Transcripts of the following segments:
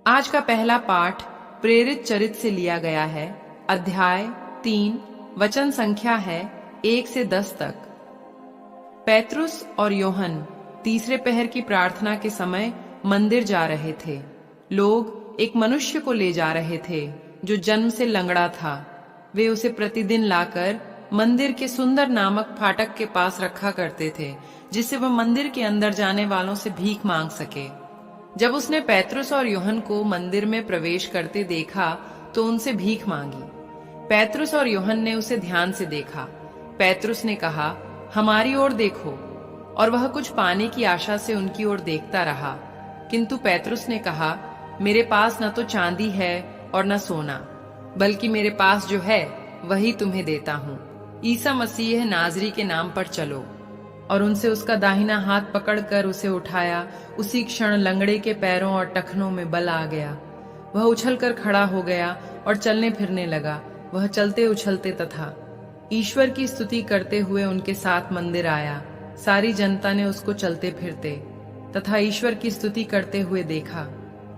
आज का पहला पाठ प्रेरित चरित से लिया गया है। अध्याय 3, वचन संख्या है 1 से 10 तक। पेत्रुस और योहन तीसरे पहर की प्रार्थना के समय मंदिर जा रहे थे। लोग एक मनुष्य को ले जा रहे थे जो जन्म से लंगड़ा था। वे उसे प्रतिदिन लाकर मंदिर के सुंदर नामक फाटक के पास रखा करते थे, जिससे वह मंदिर के अंदर जाने वालों से भीख मांग सके। जब उसने पेत्रुस और यूहन को मंदिर में प्रवेश करते देखा तो उनसे भीख मांगी। पेत्रुस और यूहन ने उसे ध्यान से देखा। पेत्रुस ने कहा, हमारी ओर देखो, और वह कुछ पाने की आशा से उनकी ओर देखता रहा। किंतु पेत्रुस ने कहा, मेरे पास न तो चांदी है और न सोना, बल्कि मेरे पास जो है वही तुम्हें देता हूँ। ईसा मसीह नाजरी के नाम पर चलो। और उनसे उसका दाहिना हाथ पकड़कर उसे उठाया। उसी क्षण लंगड़े के पैरों और टखनों में बल आ गया। वह उछलकर खड़ा हो गया और चलने फिरने लगा। वह चलते उछलते तथा ईश्वर की स्तुति करते हुए उनके साथ मंदिर आया। सारी जनता ने उसको चलते फिरते तथा ईश्वर की स्तुति करते हुए देखा।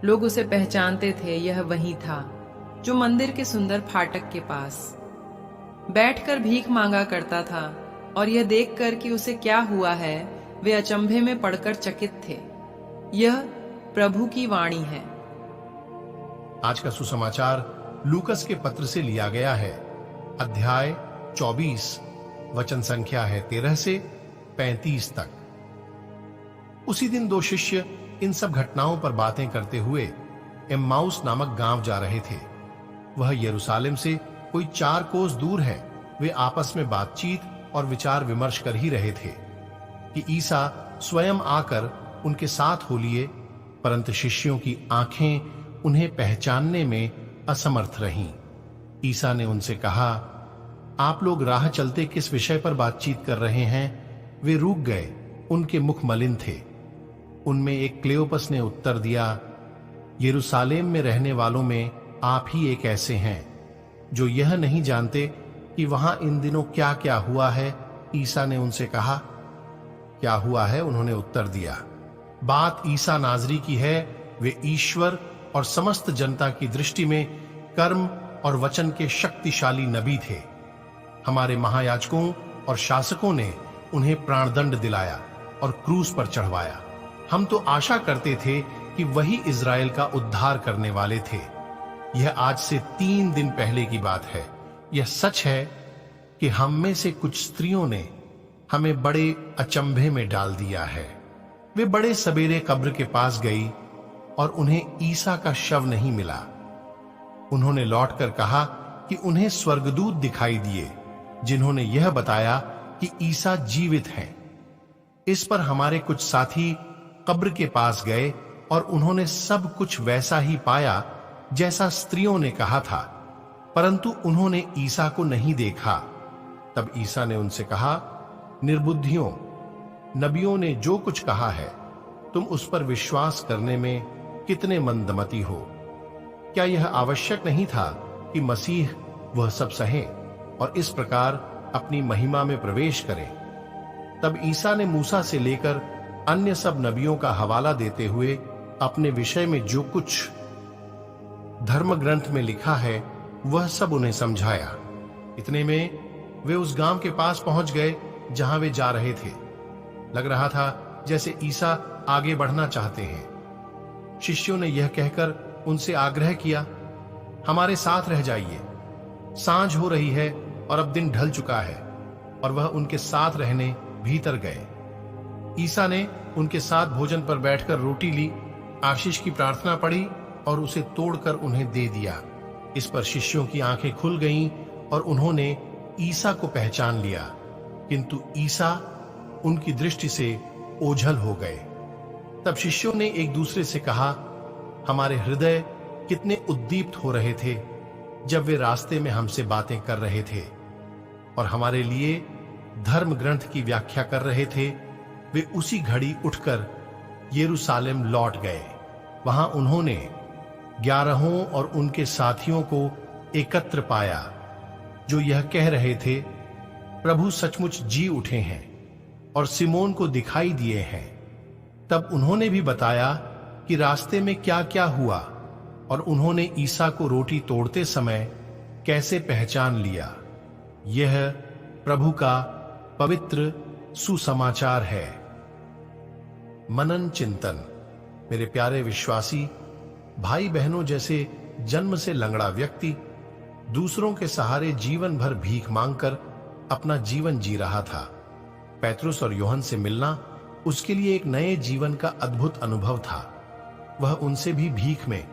लोग उसे पहचानते थे, यह वही था जो मंदिर के सुंदर फाटक के पास बैठकर भीख मांगा करता था। और यह देखकर कि उसे क्या हुआ है, वे अचंभे में पड़कर चकित थे। यह प्रभु की वाणी है। आज का सुसमाचार लूकस के पत्र से लिया गया है। अध्याय 24, वचन संख्या है 13 से 35 तक। उसी दिन दो शिष्य इन सब घटनाओं पर बातें करते हुए एम्माउस नामक गांव जा रहे थे। वह यरूशलेम से कोई 4 कोस दूर है। वे आपस में बातचीत और विचार विमर्श कर ही रहे थे कि ईसा स्वयं आकर उनके साथ हो लिए, परंतु शिष्यों की आंखें उन्हें पहचानने में असमर्थ रहीं। ईसा ने उनसे कहा, आप लोग राह चलते किस विषय पर बातचीत कर रहे हैं? वे रुक गए, उनके मुख मलिन थे। उनमें एक क्लेओपस ने उत्तर दिया, यरूशलेम में रहने वालों में आप ही एक ऐसे हैं जो यह नहीं जानते कि वहां इन दिनों क्या क्या हुआ है। ईसा ने उनसे कहा, क्या हुआ है? उन्होंने उत्तर दिया, बात ईसा नाजरी की है। वे ईश्वर और समस्त जनता की दृष्टि में कर्म और वचन के शक्तिशाली नबी थे। हमारे महायाजकों और शासकों ने उन्हें प्राणदंड दिलाया और क्रूस पर चढ़वाया। हम तो आशा करते थे कि वही इज़राइल का उद्धार करने वाले थे। यह आज से 3 दिन पहले की बात है। यह सच है कि हम में से कुछ स्त्रियों ने हमें बड़े अचंभे में डाल दिया है। वे बड़े सवेरे कब्र के पास गई और उन्हें ईसा का शव नहीं मिला। उन्होंने लौटकर कहा कि उन्हें स्वर्गदूत दिखाई दिए, जिन्होंने यह बताया कि ईसा जीवित हैं। इस पर हमारे कुछ साथी कब्र के पास गए और उन्होंने सब कुछ वैसा ही पाया जैसा स्त्रियों ने कहा था, परंतु उन्होंने ईसा को नहीं देखा। तब ईसा ने उनसे कहा, निर्बुद्धियों, नबियों ने जो कुछ कहा है तुम उस पर विश्वास करने में कितने मंदमती हो। क्या यह आवश्यक नहीं था कि मसीह वह सब सहे और इस प्रकार अपनी महिमा में प्रवेश करें? तब ईसा ने मूसा से लेकर अन्य सब नबियों का हवाला देते हुए अपने विषय में जो कुछ धर्म ग्रंथ में लिखा है वह सब उन्हें समझाया। इतने में वे उस गांव के पास पहुंच गए जहां वे जा रहे थे। लग रहा था जैसे ईसा आगे बढ़ना चाहते हैं। शिष्यों ने यह कहकर उनसे आग्रह किया, हमारे साथ रह जाइए, सांझ हो रही है और अब दिन ढल चुका है। और वह उनके साथ रहने भीतर गए। ईसा ने उनके साथ भोजन पर बैठकर रोटी ली, आशीष की प्रार्थना पढ़ी और उसे तोड़कर उन्हें दे दिया। इस पर शिष्यों की आंखें खुल गईं और उन्होंने ईसा को पहचान लिया, किंतु ईसा उनकी दृष्टि से ओझल हो गए। तब शिष्यों ने एक दूसरे से कहा, हमारे हृदय कितने उद्दीप्त हो रहे थे जब वे रास्ते में हमसे बातें कर रहे थे और हमारे लिए धर्म ग्रंथ की व्याख्या कर रहे थे। वे उसी घड़ी उठकर यरूशलेम लौट गए। वहां उन्होंने 11 और उनके साथियों को एकत्र पाया, जो यह कह रहे थे, प्रभु सचमुच जी उठे हैं और सिमोन को दिखाई दिए हैं। तब उन्होंने भी बताया कि रास्ते में क्या क्या हुआ और उन्होंने ईसा को रोटी तोड़ते समय कैसे पहचान लिया। यह प्रभु का पवित्र सुसमाचार है। मनन चिंतन। मेरे प्यारे विश्वासी भाई बहनों, जैसे जन्म से लंगड़ा व्यक्ति दूसरों के सहारे जीवन भर भीख मांगकर अपना जीवन जी रहा था, पेत्रुस और यूहन्ना से मिलना उसके लिए एक नए जीवन का अद्भुत अनुभव था। वह उनसे भी भीख में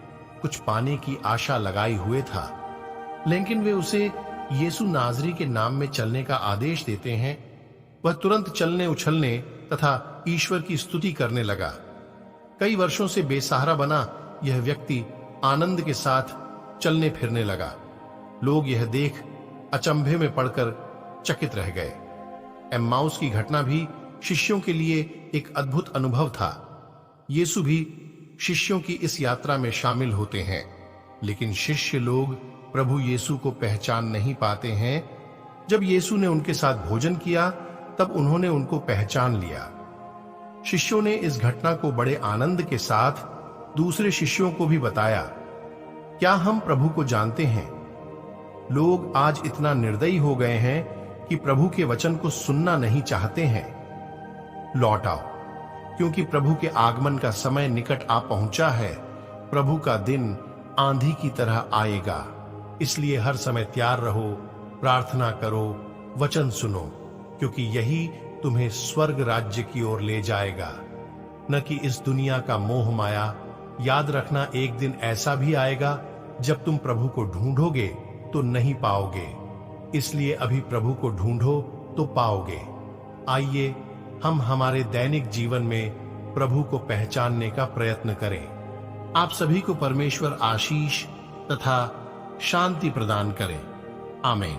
कुछ पाने की आशा लगाए हुए था, लेकिन वे उसे यीशु नाजरी के नाम में चलने का आदेश देते हैं। वह तुरंत चलने उछलने तथा ईश्वर की स्तुति करने लगा। कई वर्षों से बेसहारा बना यह व्यक्ति आनंद के साथ चलने फिरने लगा। लोग यह देख अचंभे में पड़कर चकित रह गए। एम्माउस की घटना भी शिष्यों के लिए एक अद्भुत अनुभव था। यीशु भी शिष्यों की इस यात्रा में शामिल होते हैं, लेकिन शिष्य लोग प्रभु यीशु को पहचान नहीं पाते हैं। जब यीशु ने उनके साथ भोजन किया तब उन्होंने उनको पहचान लिया। शिष्यों ने इस घटना को बड़े आनंद के साथ दूसरे शिष्यों को भी बताया। क्या हम प्रभु को जानते हैं? लोग आज इतना निर्दयी हो गए हैं कि प्रभु के वचन को सुनना नहीं चाहते हैं। लौट आओ, क्योंकि प्रभु के आगमन का समय निकट आ पहुंचा है। प्रभु का दिन आंधी की तरह आएगा, इसलिए हर समय तैयार रहो, प्रार्थना करो, वचन सुनो, क्योंकि यही तुम्हें स्वर्ग राज्य की ओर ले जाएगा, न कि इस दुनिया का मोह माया। याद रखना, एक दिन ऐसा भी आएगा जब तुम प्रभु को ढूंढोगे तो नहीं पाओगे, इसलिए अभी प्रभु को ढूंढो तो पाओगे। आइए हम हमारे दैनिक जीवन में प्रभु को पहचानने का प्रयत्न करें। आप सभी को परमेश्वर आशीष तथा शांति प्रदान करें। आमीन।